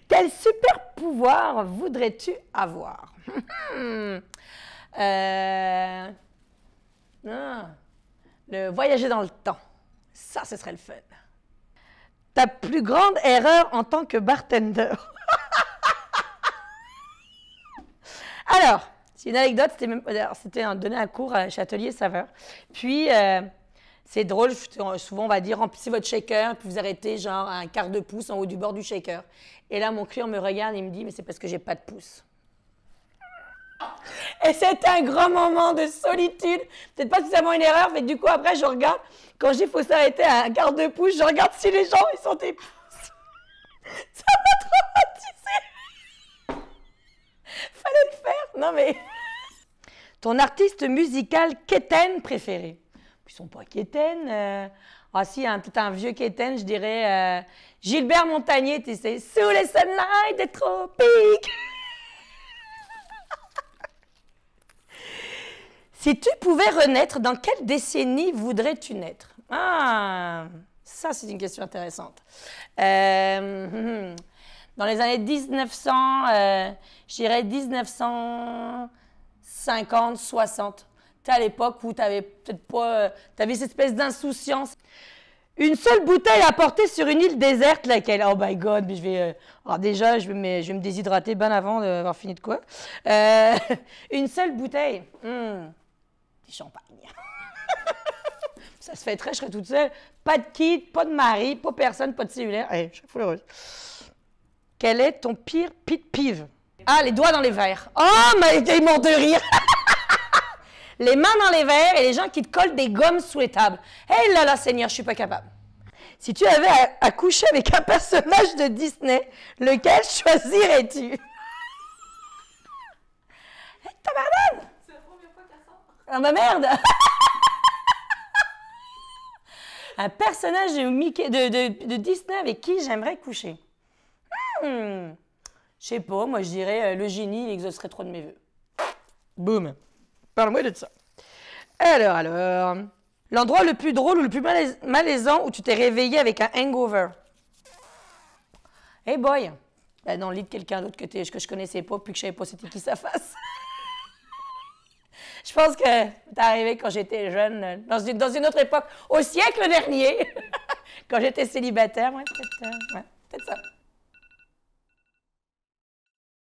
Quel super pouvoir voudrais-tu avoir? Le voyager dans le temps. Ça, ce serait le fun. Ta plus grande erreur en tant que bartender? Alors, c'est une anecdote, c'était donner un cours à Châtelier Saveur. Puis, c'est drôle, souvent on va dire remplissez votre shaker, puis vous arrêtez genre à un quart de pouce en haut du bord du shaker. Et là, mon client me regarde et il me dit, mais c'est parce que j'ai pas de pouce. Et c'était un grand moment de solitude. Peut-être pas spécialement une erreur, mais du coup, après, je regarde, quand il faut s'arrêter à un quart de pouce, je regarde si les gens, ils sont des pouces. Ça m'a traumatisé. Fallait le faire. Non, mais... Ton artiste musical quétaine préféré? Ils sont pas quétaines. Ah si, peut-être un vieux quétaine, je dirais Gilbert Montagnier, tu sais, sous les sunlights des tropiques. Si tu pouvais renaître, dans quelle décennie voudrais-tu naître? Ah, ça c'est une question intéressante. Dans les années 1900, je dirais 1950, 60. Tu sais, à l'époque où tu n'avais peut-être pas... tu avais cette espèce d'insouciance. Une seule bouteille à porter sur une île déserte, laquelle? Oh my God, mais je vais... alors déjà, je vais me déshydrater bien avant d'avoir fini de quoi. Une seule bouteille. Du champagne. Ça se fait très, je serais toute seule. Pas de kid, pas de mari, pas personne, pas de cellulaire. Hey, je suis full heureuse. Quel est ton pire pit peeve? Ah, les doigts dans les verres. Oh, mais il est mort de rire. Les mains dans les verres et les gens qui te collent des gommes sous les tables. Hé là là, Seigneur, je suis pas capable. Si tu avais à coucher avec un personnage de Disney, lequel choisirais-tu? Hey, tabarnak! C'est la première fois qu'elle sort. Ah, ma merde! Un personnage de Disney avec qui j'aimerais coucher. Je sais pas, moi je dirais le génie, il exaucerait trop de mes vœux. Boum! Parle-moi de ça. Alors, l'endroit le plus drôle ou le plus malaisant où tu t'es réveillé avec un hangover? Hey boy! Ben, dans le lit de quelqu'un d'autre que je connaissais pas, puis que je savais pas c'était qui sa face. Je pense que c'est arrivé quand j'étais jeune, dans une autre époque, au siècle dernier, quand j'étais célibataire. Ouais, peut-être ça.